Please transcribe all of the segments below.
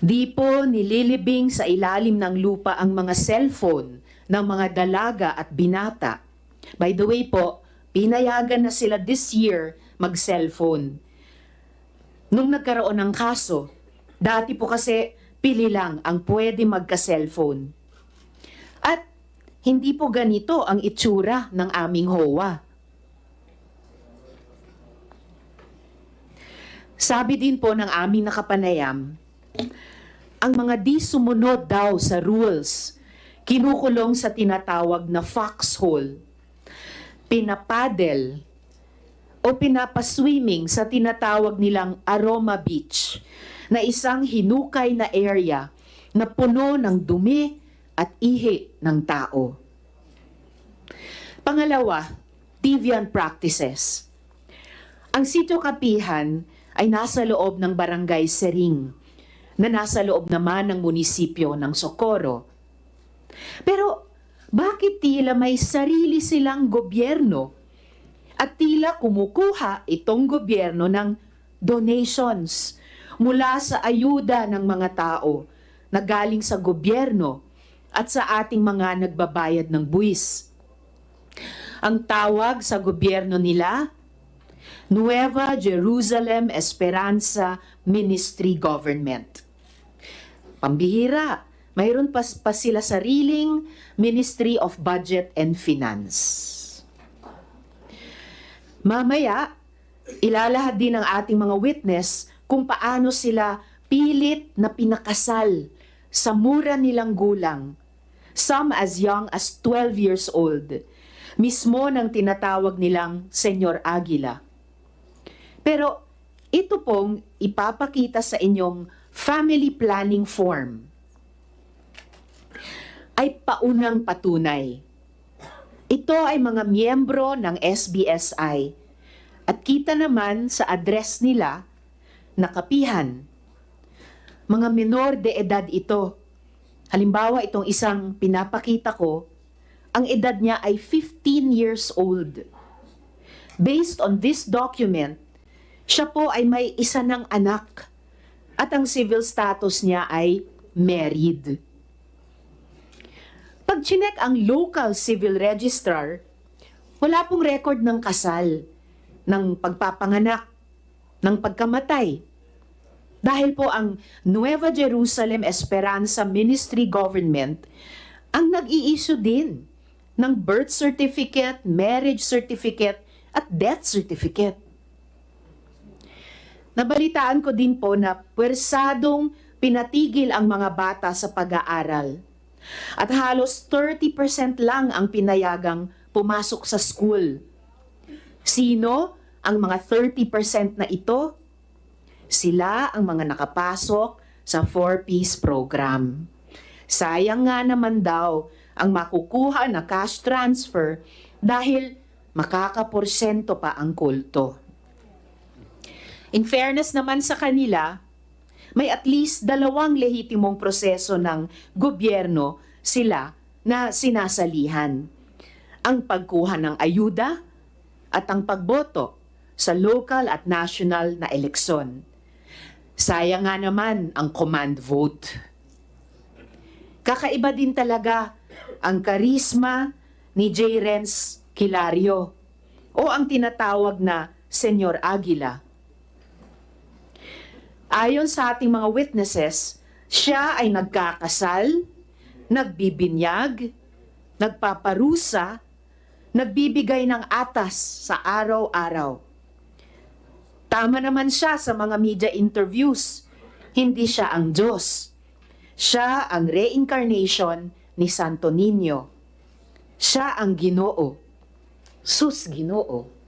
Di po nililibing sa ilalim ng lupa ang mga cellphone ng mga dalaga at binata. By the way po, pinayagan na sila this year mag-cellphone. Nung nagkaroon ng kaso, dati po kasi pili lang ang pwede magka-cellphone. At hindi po ganito ang itsura ng aming HOA. Sabi din po ng aming nakapanayam, ang mga di sumunod daw sa rules, kinukulong sa tinatawag na foxhole, pinapadel o pinapaswimming sa tinatawag nilang Aroma Beach, na isang hinukay na area na puno ng dumi at ihi ng tao. Pangalawa, deviant practices. Ang Sitio Kapihan ay nasa loob ng Barangay Sering, na nasa loob naman ng munisipyo ng Socorro. Pero bakit tila may sarili silang gobyerno at tila kumukuha itong gobyerno ng donations mula sa ayuda ng mga tao na galing sa gobyerno at sa ating mga nagbabayad ng buwis? Ang tawag sa gobyerno nila, Nueva Jerusalem Esperanza Ministry Government. Pambihira, mayroon pa sila sariling Ministry of Budget and Finance. Mamaya, ilalahad din ng ating mga witness kung paano sila pilit na pinakasal sa mura nilang gulang, some as young as 12 years old, mismo ng tinatawag nilang Senyor Aguila. Pero ito pong ipapakita sa inyong family planning form ay paunang patunay. Ito ay mga miyembro ng SBSI at kita naman sa address nila na Kapihan. Mga menor de edad ito. Halimbawa, itong isang pinapakita ko, ang edad niya ay 15 years old. Based on this document, siya po ay may isa ng anak at ang civil status niya ay married. Pag chinek ang local civil registrar, wala pong record ng kasal, ng pagpapanganak, ng pagkamatay. Dahil po ang Nueva Jerusalem Esperanza Ministry Government ang nag-i-issue din ng birth certificate, marriage certificate, at death certificate. Nabalitaan ko din po na pwersadong pinatigil ang mga bata sa pag-aaral. At halos 30% lang ang pinayagang pumasok sa school. Sino ang mga 30% na ito? Sila ang mga nakapasok sa 4-piece program. Sayang nga naman daw ang makukuha na cash transfer dahil makakaporsyento pa ang kulto. In fairness naman sa kanila, may at least 2 lehitimong proseso ng gobyerno sila na sinasalihan. Ang pagkuha ng ayuda at ang pagboto sa local at national na eleksyon. Sayang nga naman ang command vote. Kakaiba din talaga ang karisma ni J. Renz Kilario o ang tinatawag na Senyor Aguila. Ayon sa ating mga witnesses, siya ay nagkakasal, nagbibinyag, nagpaparusa, nagbibigay ng atas sa araw-araw. Tama naman siya sa mga media interviews. Hindi siya ang Diyos. Siya ang reincarnation ni Santo Niño. Siya ang Ginoo. Sus Ginoo.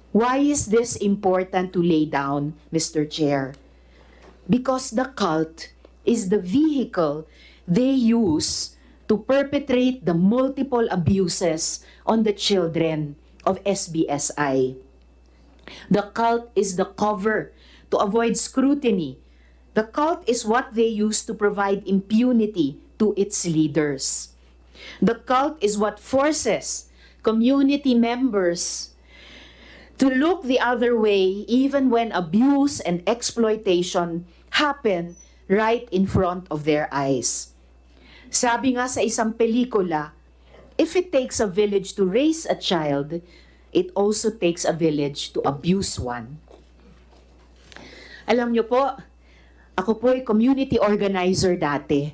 Why is this important to lay down, Mr. Chair? Because the cult is the vehicle they use to perpetrate the multiple abuses on the children of SBSI. The cult is the cover to avoid scrutiny. The cult is what they use to provide impunity to its leaders. The cult is what forces community members to look the other way even when abuse and exploitation happen right in front of their eyes. Sabi nga sa isang pelikula, if it takes a village to raise a child, it also takes a village to abuse one. Alam niyo po, ako po ay community organizer dati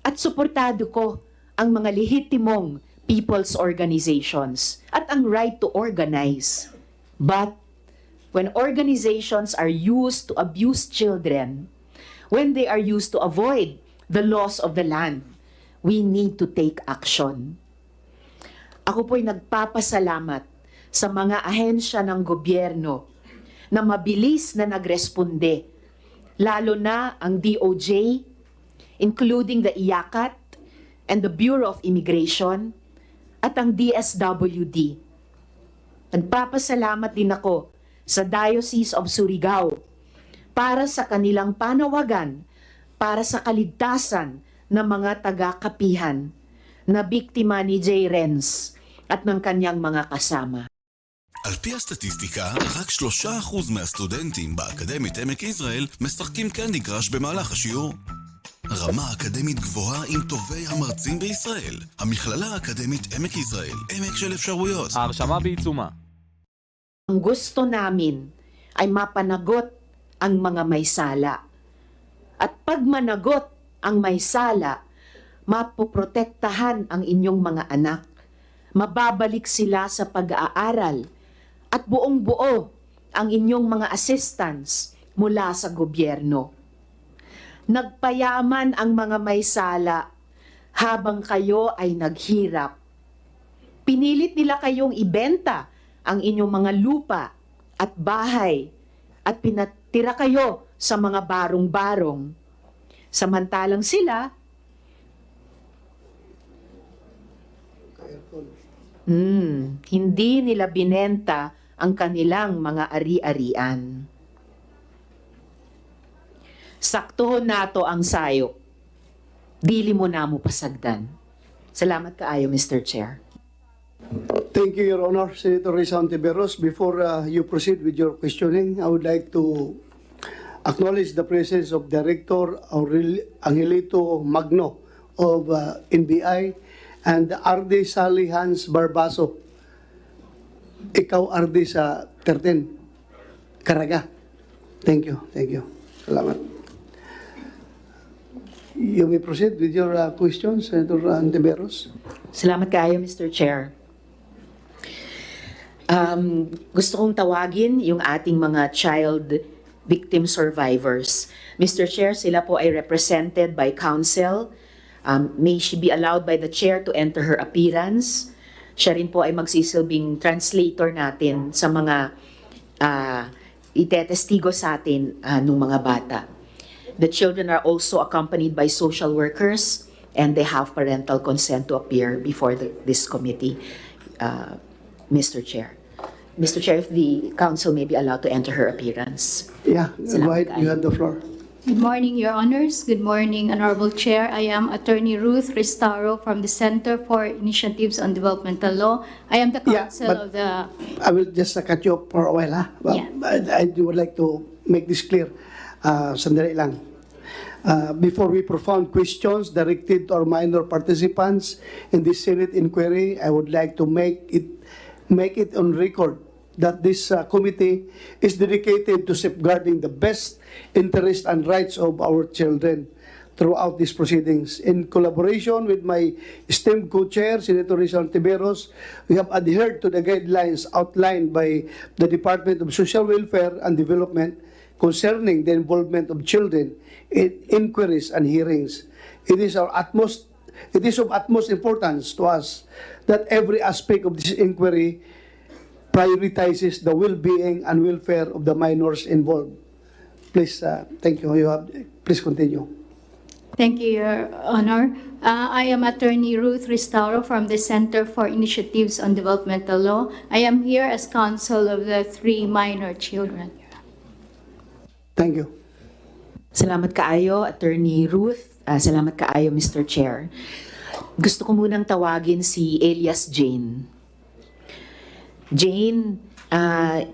at suportado ko ang mga lehitimong people's organizations at ang right to organize. But when organizations are used to abuse children, when they are used to avoid the laws of the land, we need to take action. Ako po'y nagpapasalamat sa mga ahensya ng gobyerno na mabilis na nagresponde, lalo na ang DOJ, including the IACAT and the Bureau of Immigration at ang DSWD. Nagpapasalamat din ako sa Diocese of Surigao para sa kanilang panawagan para sa kaligtasan ng mga taga-kapihan na biktima ni J. Renz at ng kanyang mga kasama. על פי הסטטיסטיקה, רק 3% מהסטודנטים באקדמית עמק יזרעאל משחקים קנדי קראש במהלך השיעור. רמה אקדמית גבוהה עם טובי המרצים בישראל. המכללה האקדמית עמק יזרעאל, עמק של אפשרויות. ההרשמה בעיצומה. Ang gusto namin ay mapanagot ang mga may sala. At pag managot ang may sala, mapoprotektahan ang inyong mga anak. Mababalik sila sa pag-aaral at buong-buo ang inyong mga assistants mula sa gobyerno. Nagpayaman ang mga may sala habang kayo ay naghirap. Pinilit nila kayong ibenta ang inyong mga lupa at bahay at pinatira kayo sa mga barong-barong. Samantalang sila, hindi nila binenta ang kanilang mga ari-arian. Saktuhon nato ang sayop. Dili mo na mo pasagdan. Salamat kaayo, Mr. Chair. Thank you, Your Honor. Senator Risa Ontiveros, before you proceed with your questioning, I would like to acknowledge the presence of Director Angelito Magno of NBI and R.D. Sally Hans Barbaso. Ikaw, R.D. sa 13, Caraga. Thank you. Thank you. Salamat. You may proceed with your questions, Senator Ontiveros. Salamat kaayo, Mr. Chair. Gusto kong tawagin yung ating mga child victim survivors. Mr. Chair, sila po ay represented by counsel. May she be allowed by the chair to enter her appearance. Siya rin po ay magsisilbing translator natin sa mga itetestigo sa atin nung mga bata. The children are also accompanied by social workers and they have parental consent to appear before this committee, Mr. Chair. Mr. Chair, if the council may be allowed to enter her appearance. Yeah, Salamat White, you have the floor. Good morning, Your Honors. Good morning, Honorable Chair. I am Attorney Ruth Restauro from the Center for Initiatives on Developmental Law. I am the Yeah, counsel but- of the... I will just cut you off for a while, ha? Yeah. I would like to make this clear. Sandali lang. Before we profound questions directed to our minor participants in this Senate inquiry, I would like to make it on record that this committee is dedicated to safeguarding the best interests and rights of our children throughout these proceedings. In collaboration with my esteemed co-chair, Senator Risa Ontiveros, we have adhered to the guidelines outlined by the Department of Social Welfare and Development concerning the involvement of children in inquiries and hearings. It is of utmost importance to us that every aspect of this inquiry prioritizes the well-being and welfare of the minors involved. Please, thank you. Please continue. Thank you, Your Honor. I am Attorney Ruth Restauro from the Center for Initiatives on Developmental Law. I am here as counsel of the 3 minor children. Thank you. Salamat kaayo, Attorney Ruth. Salamat kaayo, Mr. Chair. Gusto ko munang tawagin si Elias Jane. Jane,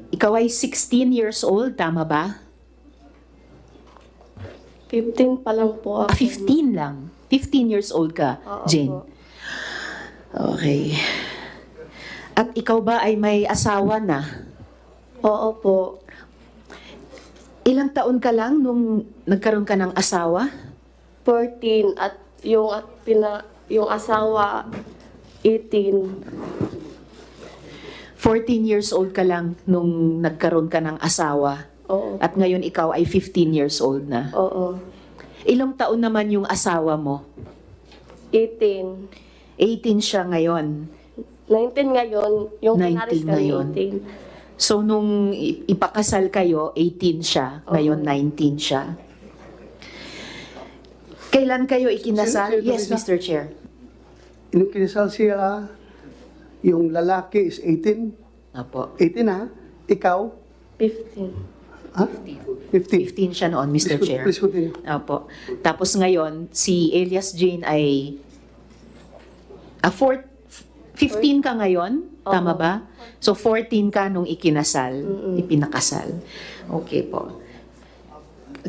ikaw ay 16 years old, tama ba? 15 pa lang po ako. 15 lang. 15 years old ka, Oo Jane. po. Okay. At ikaw ba ay may asawa na? Oo po. Ilang taon ka lang nung nagkaroon ka ng asawa? 14 at yung asawa 18. 14 years old ka lang nung nagkaroon ka ng asawa. Oo. At ngayon ikaw ay 15 years old na. Oo. Ilang taon naman yung asawa mo? 18. 18 siya ngayon. 19 ngayon, yung 19 pinaris kami ngayon. 18. So nung ipakasal kayo, 18 siya. Ngayon 19 siya. Kailan kayo ikinasal? Sir, Yes, Teresa? Mr. Chair. Nung kinasal siya, yung lalaki is 18. Apo. 18 ha? Ikaw? 15. Ha? 15. 15 siya noon, Mr. Chair. Please continue. Apo. Tapos ngayon, si Elias Jane ay 15 ka ngayon? Tama ba? So 14 ka nung ikinasal, ipinakasal. Okay po.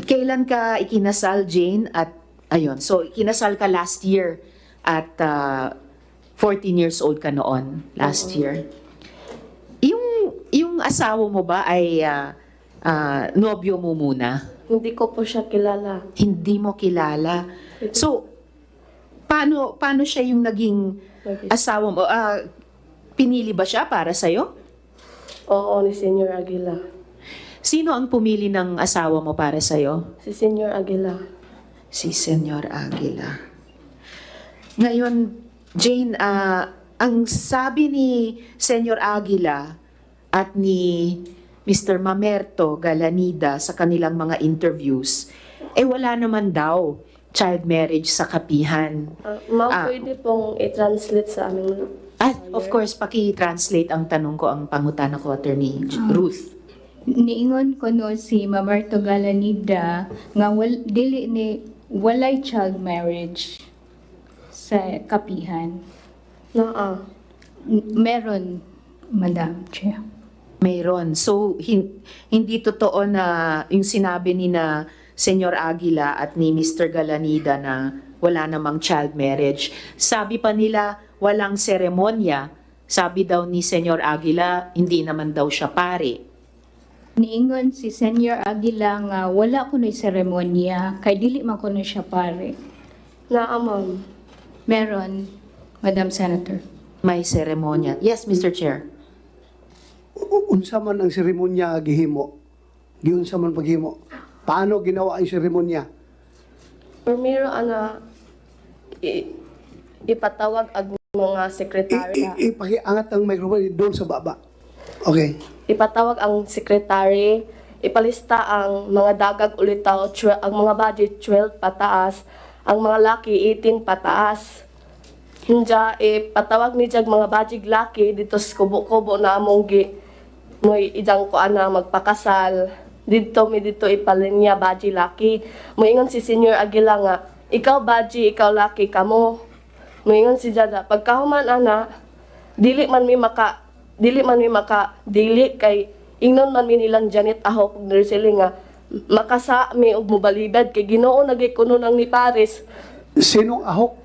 Kailan ka ikinasal, Jane? At ayun, so ikinasal ka last year at 14 years old ka noon, last year. Yung asawa mo ba ay nobyo mo muna? Hindi ko po siya kilala. Hindi mo kilala. So, paano siya yung naging asawa mo? Pinili ba siya para sa'yo? Oo, ni Senyor Aguila. Sino ang pumili ng asawa mo para sa'yo? Si Senyor Aguila. Si Senyor Aguila. Ngayon, Jane, ang sabi ni Senyor Aguila at ni Mr. Mamerto Galanida sa kanilang mga interviews, wala naman daw child marriage sa kapihan. Ma'am, pwede pong i-translate sa aming... Of course, paki-translate ang tanong ko, ang pangutana ko, Attorney Ruth. Niingon ko no si Mamerto Galanida nga walay child marriage sa kapihan. Naa. Meron, Madam Chair. Mayroon. So, hindi totoo na yung sinabi ni na Senyor Aguila at ni Mr. Galanida na wala namang child marriage. Sabi pa nila, walang seremonya. Sabi daw ni Senyor Aguila, hindi naman daw siya pare. Niingon si Senyor Aguila nga wala kuno'y seremonya, kay dili man kuno siya pare. Naa, ma'am. Meron, Madam Senator. May seremonya. Yes, Mr. Chair. Unsa man ang seremonya gihimo? Giunsa man paghimo? Paano ginawa ang seremonya? Primero, ipatawag ang mga sekretary. Ipakiangat ang microphone doon sa baba. Okay. Ipatawag ang sekretary, ipalista ang mga dagag ulitaw, ang mga budget 12 pataas, ang mga laki 18 pataas. Hinja, ipatawag ni jag mga budget laki dito sa kubo-kubo na among mo'y idang ko ana magpakasal. Dito ipalinya budget laki. Moingon si Senior Aguila nga, ikaw budget, ikaw laki kamo. Moingon si Jada, pagkahuman ana, dili kay ingnon man mi nilang Janet Ahok ug Nursely nga makasa mi og mobalibad kay Ginoo nagikuno nang ni Paris. Sinong Ahok?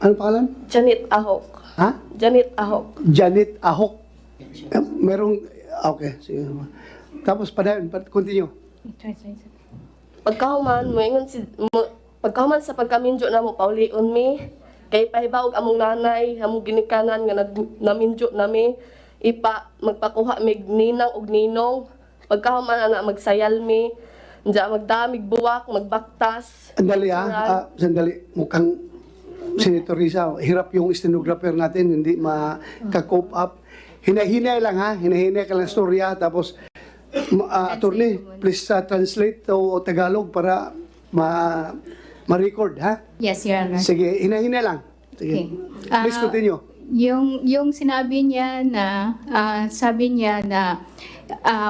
Ano pangalan? Janet Ahok. Ha? Janet Ahok. Janet Ahok. Merong, okay. Sige. Tapos, continue. Pagkahuman pagkahuman sa pagkaminjo na mo paulion mi kay pahibawog among nanay among ginikanan nga naminjo nami magpakuha mig ninang og ninong pagkahuman ana magsayal mi diya magdamig buwak magbaktas. Sandali sandali. Mukhang Senator Risa, hirap yung stenographer natin, hindi maka-cope up. Hinahinay lang ha, hinahinay ka lang storya, tapos attorney, please translate to Tagalog para ma-record ha. Yes, Your Honor. Sige, hinahinay lang. Sige. Okay. Please continue. Yung sinabi niya na, sabi niya na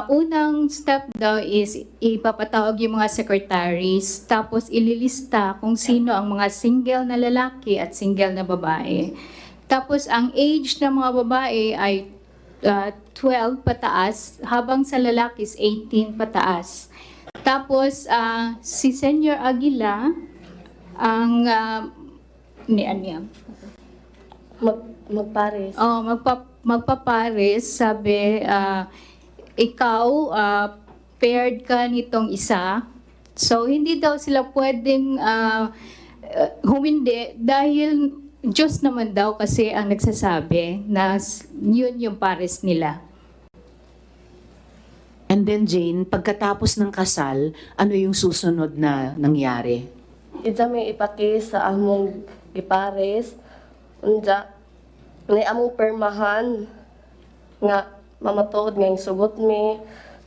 unang step daw is ipapatawag yung mga secretaries, tapos ililista kung sino ang mga single na lalaki at single na babae. Tapos ang age ng mga babae ay 12 pataas, habang sa lalaki is 18 pataas. Tapos, si Senyor Aguila, ang niya. Magpares. Oh, magpapares, sabi, ikaw, paired ka nitong isa. So, hindi daw sila pwedeng humindi dahil Diyos naman daw kasi ang nagsasabi na yun yung pares nila. And then Jane, pagkatapos ng kasal, ano yung susunod na nangyari? Ija may ipakis sa among gipares. Unja, ni among permahan nga mamatuod nga yung sugot mi.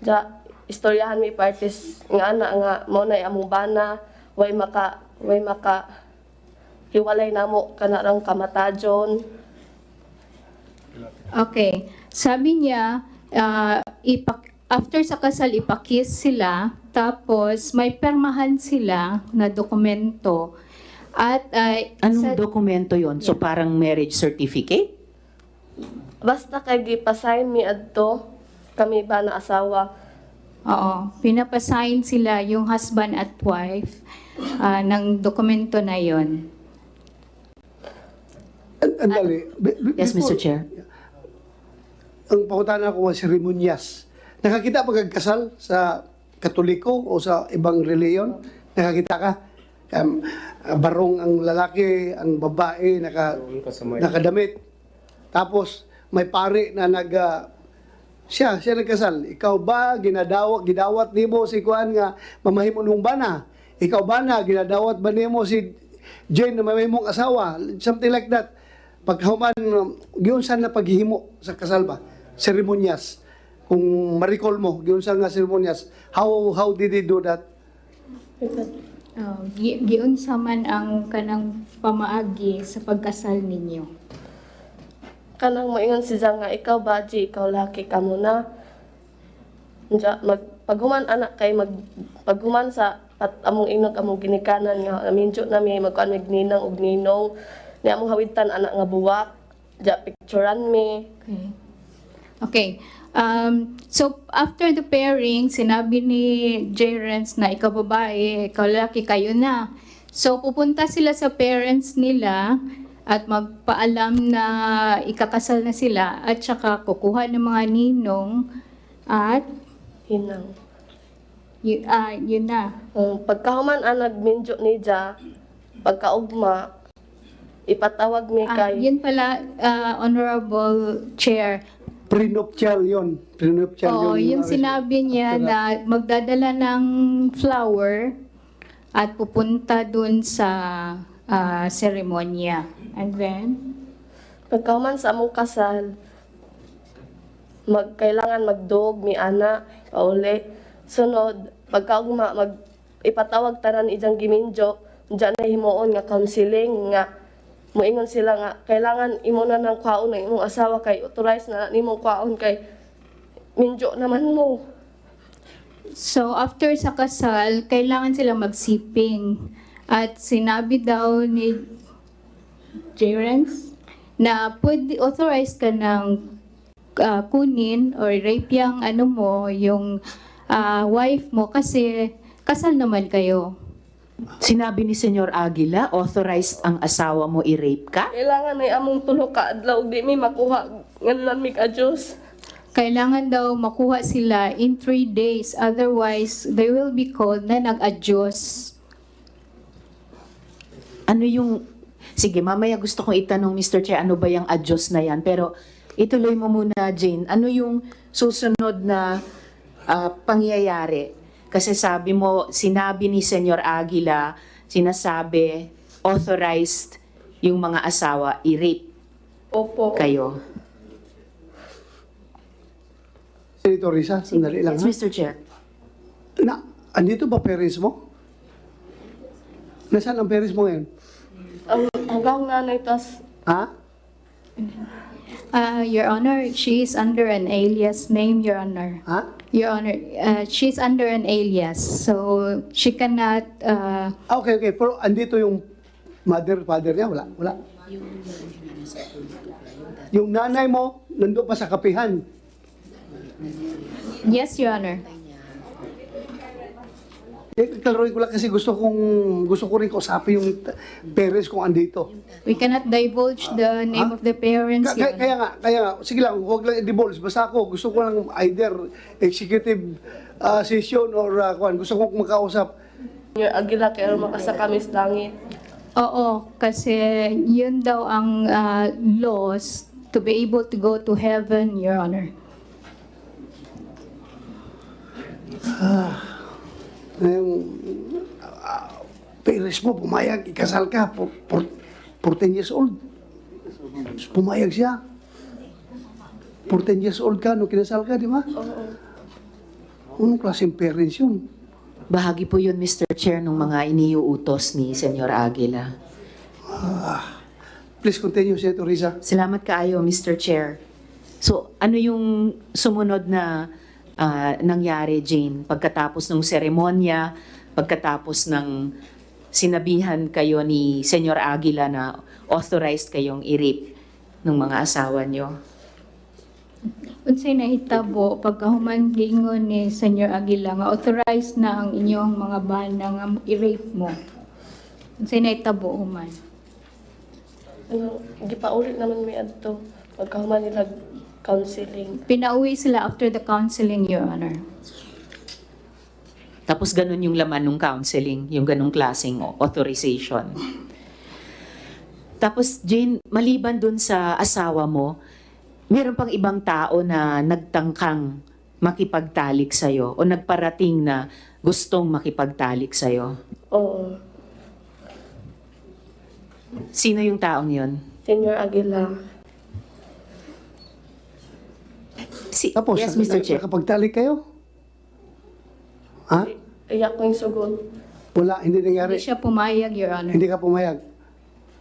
Ja, istoryahan mi parties nga ana nga mo na among bana way maka hiwalay namo kanarang kamatajon. Okay. Sabi niya, after sa kasal, ipakis sila, tapos may permahan sila na dokumento. At Anong dokumento yon? So parang marriage certificate? Basta kay gipasign mi adto kami ba na asawa. oo, pinapasign sila yung husband at wife ng dokumento na yon. Andali. Yes, Mr. Chair. Ang pangutana ko was seremonyas. Nakakita pag kasal sa Katoliko o sa ibang reliyon? Nakakita ka? Barong ang lalaki, ang babae, nakadamit. Tapos may pare na siya nagkasal. Ikaw ba gidawat nimo si kuan nga mamahimo nung bana? Ikaw ba na ginadawat ba nimo si Jane na mamahimong asawa? Something like that. Paghuman giunsan na paghihimo sa kasal ba? Seremonyas. Kung ma-recall mo, giunsan nga seremonyas. How did they do that? Giunsa man ang kanang pamaagi sa pagkasal ninyo. Kanang moingon si Zang nga ikaw baji, ikaw laki ka muna. Unja paghuman anak kay paghuman sa among inog among ginikanan nga minjo na mi magkuan mig ninang ug ninong ni among hawitan anak nga buwak. Ja picturean mi. Okay. So, after the pairing, sinabi ni J. Renz na ikaw babae, ikaw lalaki, kayo na. So, pupunta sila sa parents nila at magpaalam na ikakasal na sila at saka kukuha ng mga ninong at Hinang. yun na. Pagkahuman ang nagminjo ni Ja, pagkaugma, ipatawag mi kay... Yun pala, Honorable Chair. Prenuptial yun. Prenuptial Oo, yun. yung sinabi niya na magdadala ng flower at pupunta dun sa seremonya. And then, Pagkahuman sa among kasal, kailangan magdog mi ana pauli. Sunod, pagkaugma ipatawag tanan ijang giminjo, diyan na himuon nga counseling nga moingon sila nga kailangan imo na ng kwaon ng imong asawa kay authorize na nimong kwaon kay minjo naman mo. so after sa kasal, kailangan sila magsiping. At sinabi daw ni Jerence na pwede authorized ka ng kunin or rape yung yung wife mo kasi kasal naman kayo. Sinabi ni Senyor Aguila, authorized ang asawa mo i-rape ka? Kailangan ay among tulo ka adlaw di mi makuha nganlan mi ka Dios. Kailangan daw makuha sila in 3 days. Otherwise, they will be called na nag-adyos. Ano yung... Sige, mamaya gusto kong itanong, Mr. Chair, ano ba yung adyos na yan? Pero ituloy mo muna, Jane. Ano yung susunod na pangyayari? Kasi sabi mo, sinabi ni Senyor Aguila, sinasabi, authorized yung mga asawa i-rape Opo. kayo. Senator Risa, sandali lang Yes, ha. Mr. Chair. Andito ba parents mo? Nasaan ang parents mo ngayon? Hanggang nanay tas Ha? Your Honor, she is under an alias name, Your Honor. Ha? Your Honor, she's under an alias, so she cannot. Okay. Pero andito yung father niya? Wala. Yung nanay mo, nandun pa sa kapihan. Yes, Your Honor. Klaruhin ko lang kasi gusto ko rin kausapin yung parents kung andito. We cannot divulge the name of the parents, Your Honor. Kaya nga, sige lang, huwag lang i-divulge. Basta ako, gusto ko lang either executive session or gusto ko makausap. Senior Aguila, kaya makasa kami sa langit. Oo, kasi yun daw ang laws to be able to go to heaven, Your Honor. Parents mo, pumayag, ikasal ka, 14 years old. Pumayag siya. 14 years old ka, nung kinasal ka, di ba? Anong klaseng parents yun? Bahagi po yun, Mr. Chair, ng mga iniuutos ni Senyor Aguila. Please continue, Senator Risa. Salamat kaayo, Mr. Chair. So, ano yung sumunod na nangyari, Jane, pagkatapos ng seremonya, pagkatapos ng sinabihan kayo ni Senyor Aguila na authorized kayong i-rape ng mga asawa nyo? Unsay nahitabo pagkahuman giingon ni Senyor Aguila nga authorized na ang inyong mga bana nga i-rape mo. Unsay nahitabo human? Gipaulit naman may adto pagkahuman nila counseling. Pinauwi sila after the counseling, Your Honor. Tapos ganun yung laman ng counseling, yung ganung klaseng authorization. Tapos Jane, maliban dun sa asawa mo, meron pang ibang tao na nagtangkang makipagtalik sa'yo o nagparating na gustong makipagtalik sa'yo. Oo. Sino yung taong yun? Senior Aguila. Tapos, yes, Mr. Chair. nakapagtalik kayo? Ha? Iyak ko yung sugod. Wala, hindi nangyari. Hindi siya pumayag, Your Honor. Hindi ka pumayag.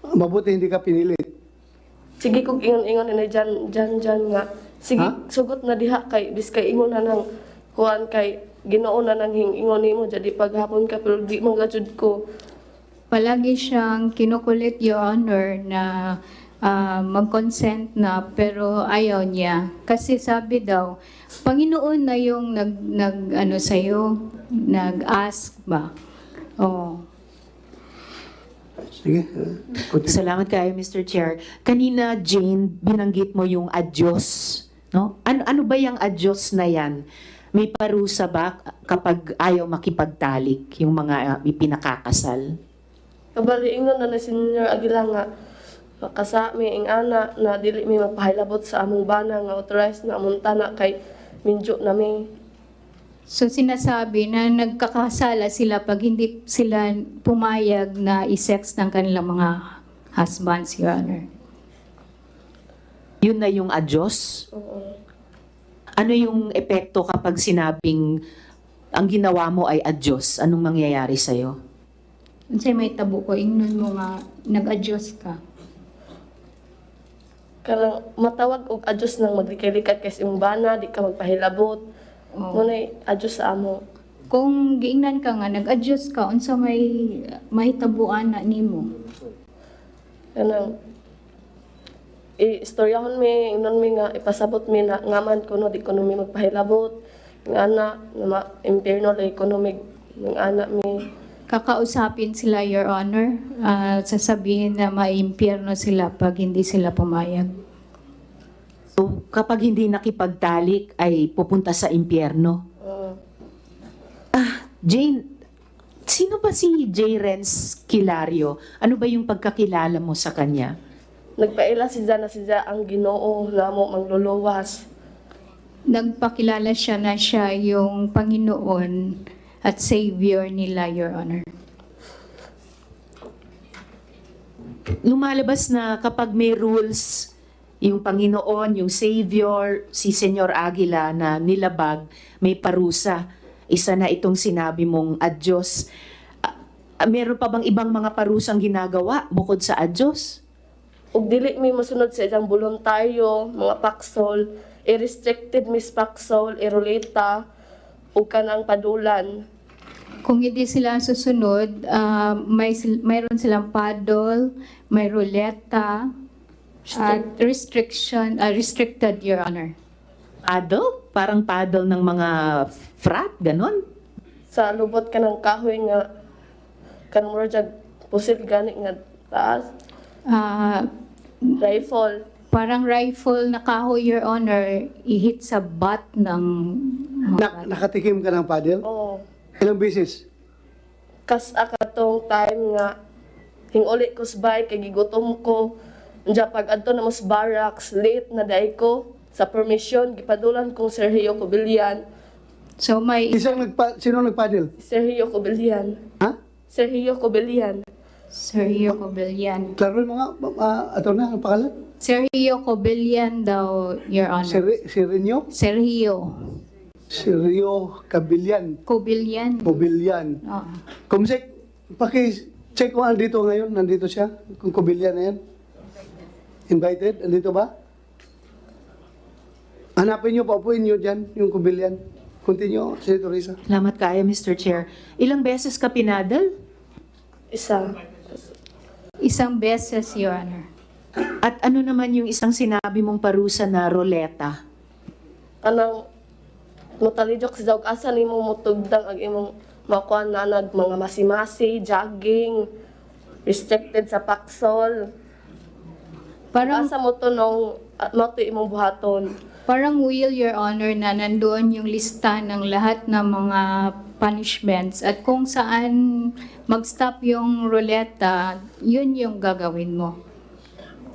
Mabuti hindi ka pinilit. Sige kog ingon-ingon na dyan nga. Sige, Ha? sugot na diha kay biskay ingon na nang kuan kay Ginoo na nang ingon nimo jadi paghapon ka pero di man gajud ko. Palagi siyang kinukulit, Your Honor, na mag-consent na pero ayaw niya. Kasi sabi daw, Panginoon na yung ano sa'yo, nag-ask ba? Oh. Sige. Continue. Salamat kayo, Mr. Chair. Kanina, Jane, binanggit mo yung adyos. No? Ano ba yung adyos na yan? May parusa ba kapag ayaw makipagtalik yung mga ipinakakasal? Kabali ingon na ni Senior Aguila nga kasa mi ing ana na dili mi magpahilabot sa among bana nga authorized na among tanak kay minjo na mi. So sinasabi na nagkakasala sila pag hindi sila pumayag na i-sex ng kanilang mga husbands, Your Honor. Yun na yung adyos? Oo. Ano yung epekto kapag sinabing ang ginawa mo ay adyos? Anong mangyayari sa'yo? Unsay may tabo ko, ingnon mo nga nag-adjust ka. Karang matawag og adjust nang maglikay-likay kay imong bana di ka magpahilabot. Oh. Munay adjust sa amo. Kung giingnan ka nga, nag-adjust ka, unsa may mahitabuan na nimo. Kanang istoryahon mi ingnon mi nga ipasabot mi na ngaman kuno di kuno mi magpahilabot. Ng ana na impierno la economic ng ana mi. Kakausapin sila, Your Honor, sasabihin na maimpyerno sila pag hindi sila pumayag. So, kapag hindi nakipagtalik ay pupunta sa impyerno. Jane, sino ba si J. Renz Kilario? Ano ba yung pagkakilala mo sa kanya? Nagpaila si Za ang Ginoo na mo mangluluwas. Nagpakilala siya na siya yung Panginoon at Savior nila, Your Honor. Lumalabas na kapag may rules, yung Panginoon, yung Savior, si Senyor Aguila na nilabag, may parusa. Isa na itong sinabi mong adyos. Meron pa bang ibang mga parusang ginagawa bukod sa adyos? Ug dili mi mosunod sa isang voluntaryo, mga paksol, i-restricted mis paksol, iruleta, ug kanang padulan. Kung hindi sila susunod, mayroon silang paddle, may ruleta, at restricted, Your Honor. Paddle? Parang paddle ng mga frat, ganon? sa lubot ka ng kahoy nga kanang mura jag pusil gani nga taas Ah, rifle. parang rifle na kahoy, Your Honor, ihit sa butt ng mga bata. Nakatikim ka ng paddle? Oo. Ilang beses? Kas akatong time nga hinguli ko sa bike kay gigutom ko. Unya pag adto na mas barracks late na day ko sa permission gipadulan kong Sergio Cobillan. So may Sino nagpaddle? Sergio Cobillan. Ha? Sergio Cobillan. Sergio Cobillan. Klaro mga, ato na, ang pangalan? Sergio Cobillan daw, Your Honor. Sirenyo? Sergio Cabillan. Cobillan. Mobilyan. Oo. Kumsek, paki-check kung andito ngayon. Nandito siya. Kung Cobillan na yan. Invited? Andito ba? Hanapin niyo, paupuin niyo dyan, yung Cobillan. Continue, Senator Risa. Salamat kayo, Mr. Chair. Ilang beses ka pinadal? Isa. Isang beses, Your Honor. At ano naman yung isang sinabi mong parusa na roleta? Anang mutalijok sa dawg asa nimo mutugdang ang imong makuha na nag mga masimasi, jogging, restricted sa paksol. Parang Asa mo to nung mo to imong buhaton. Parang will, Your Honor, na nandoon yung lista ng lahat ng mga punishments at kung saan mag-stop yung ruleta, yun yung gagawin mo.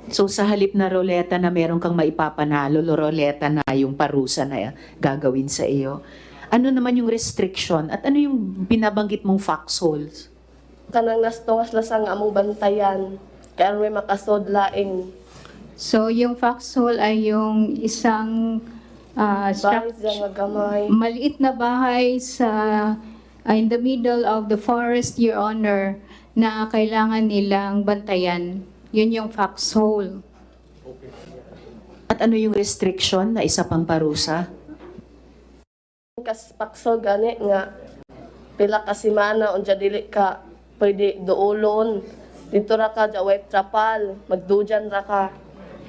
So sa halip na roleta na meron kang maipapanalo, roleta na yung parusa na gagawin sa iyo. Ano naman yung restriction at ano yung binabanggit mong foxholes? Kanang nastuwas lasang among bantayan. Kaya may makasod laing. So yung foxhole ay yung isang Bahay siya nga gamay. maliit na bahay sa in the middle of the forest, Your Honor, na kailangan nilang bantayan. Yun yung foxhole. At ano yung restriction na isa pang parusa? Kas paksol gani nga pila ka semana unja dili ka pwede duolon. Dito ra ka ja way trapal, magdujan ra ka.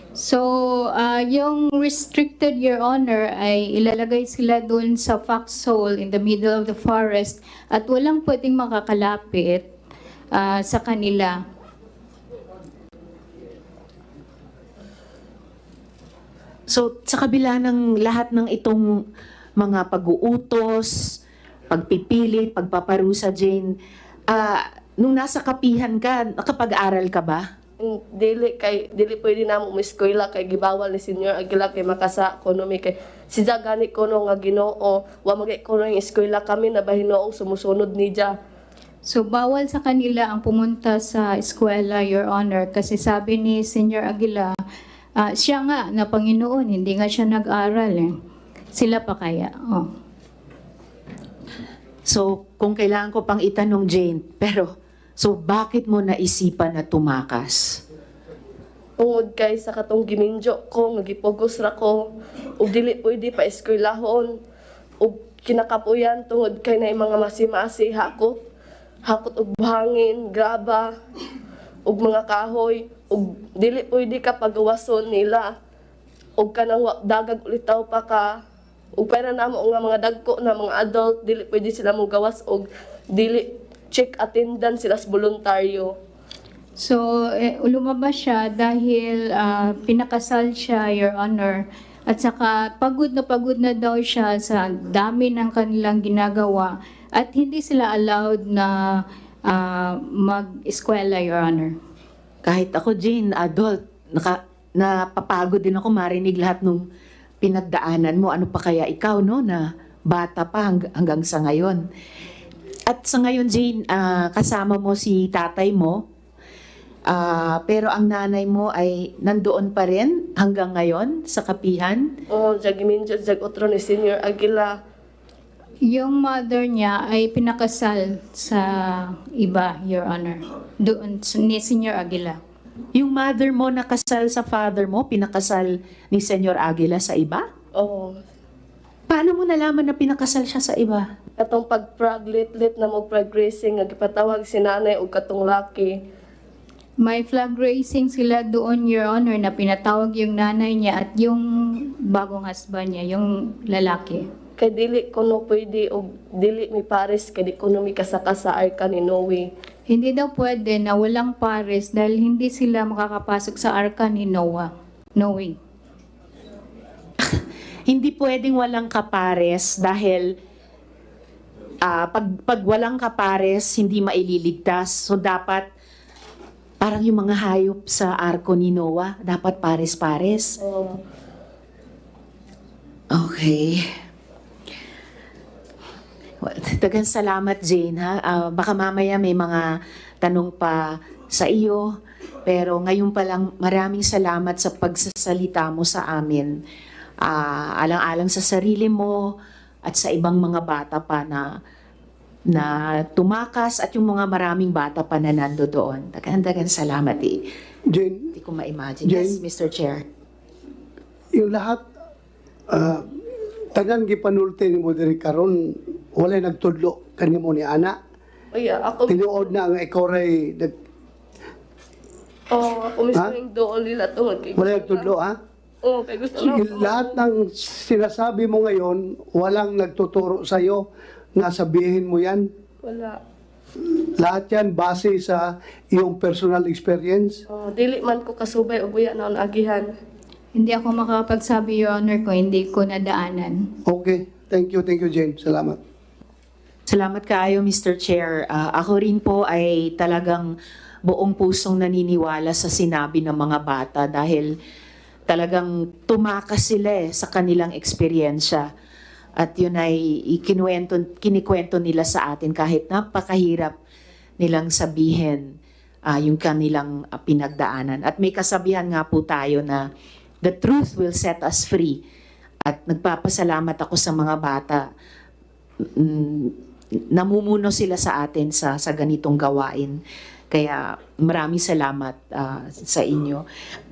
So, yung restricted, Your Honor, ay ilalagay sila dun sa foxhole in the middle of the forest at walang pwedeng makakalapit sa kanila. So sa kabila ng lahat ng itong mga pag-uutos, pagpipilit, pagpaparusa, Jane, nung nasa kapihan ka, nakapag-aral ka ba? Dili pwede na mo eskwela kay gibawal ni Senior Aguila kay makasa ekonomi kay siya gani kuno nga Ginoo wa magay kuno yung eskwela kami na bahinoong sumusunod ni Dia. So, bawal sa kanila ang pumunta sa eskwela, Your Honor, kasi sabi ni Senior Aguila, siya nga na Panginoon, hindi nga siya nag-aral eh. Sila pa kaya? Oh. So kung kailangan ko pang itanong, Jane, so bakit mo naisipan na tumakas? Tungod kay sa katong giminjo ko nga gipugos ra ko ug dili pwede pa eskwelahon ug kinakapuyan tungod kay na mga masimasi hakot og buhangin, graba ug mga kahoy ug dili pwede ka pagawason nila ug kanang dagag ulitaw pa ka ug para namo nga mga dagko na mga adult dili pwede sila mo gawas ug dili check attendance sila sa voluntaryo. So, lumabas siya dahil pinakasal siya, Your Honor. At saka pagod na daw siya sa dami ng kanilang ginagawa. At hindi sila allowed na mag-eskwela, Your Honor. Kahit ako, Jane, adult, napapagod din ako marinig lahat nung pinagdaanan mo. Ano pa kaya ikaw, no, na bata pa hanggang sa ngayon. At sa ngayon, Jane, kasama mo si tatay mo. Pero ang nanay mo ay nandoon pa rin hanggang ngayon sa kapihan. Giminjo jag otro ni Senior Aguila. Yung mother niya ay pinakasal sa iba, Your Honor. Doon ni Senior Aguila. Yung mother mo nakasal sa father mo, pinakasal ni Senyor Aguila sa iba? Paano mo nalaman na pinakasal siya sa iba? Katong pag-prag-lit na mo prag-racing, nga gipatawag si nanay o katong laki. May flag raising sila doon, Your Honor, na pinatawag yung nanay niya at yung bagong husband niya, yung lalaki. Kay dili ko no pwede o dili mi pares kay di ko no mi kasaka sa arka ni Noe. Hindi daw pwede na walang pares dahil hindi sila makakapasok sa arka ni Noah. Noe. Hindi pwedeng walang kapares dahil pag walang kapares, hindi maililigtas. So dapat, parang yung mga hayop sa arko ni Noah, dapat pares-pares. Okay. Well, dagang salamat, Jane, ha? Baka mamaya may mga tanong pa sa iyo. Pero ngayon pa lang, maraming salamat sa pagsasalita mo sa amin. Alang-alang sa sarili mo at sa ibang mga bata pa na tumakas at yung mga maraming bata pa na nando doon. Dagan salamat eh. Jane, Hindi ko ma-imagine. Jane? Yes, Mr. Chair. yung lahat, tanan gipanulti ni mo diri karon walay nagtudlo kanimo ni ana. Uya, ako Tinuod na ang ikaw ray ako mismo Ha? yung doon nila tungod kay walay nagtudlo ha? Oo, kay gusto So, na lahat ng sinasabi mo ngayon, walang nagtuturo sa'yo na sabihin mo yan. wala. Lahat yan base sa iyong personal experience. Dili man ko kasubay og uya na agihan. Hindi ako makakapagsabi, Your Honor, kung hindi ko nadaanan. Okay. Thank you, Jane. Salamat. Salamat kaayo, Mr. Chair. Ako rin po ay talagang buong pusong naniniwala sa sinabi ng mga bata dahil talagang tumakas sila sa kanilang eksperyensya. At yun ay kinikwento nila sa atin kahit napakahirap nilang sabihin yung kanilang pinagdaanan. At may kasabihan nga po tayo na the truth will set us free. At nagpapasalamat ako sa mga bata. Namumuno sila sa atin sa ganitong gawain. Kaya maraming salamat sa inyo.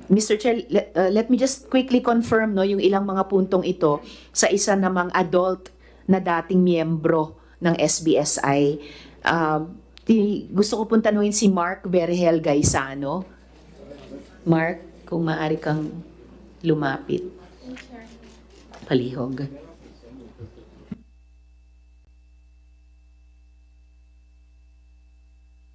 Mr. Chair, let me just quickly confirm yung ilang mga puntong ito sa isa namang adult na dating miyembro ng SBSI. Gusto ko pong tanungin si Mark Berhel Gaisano. Mark, kung maaari kang lumapit. Palihog.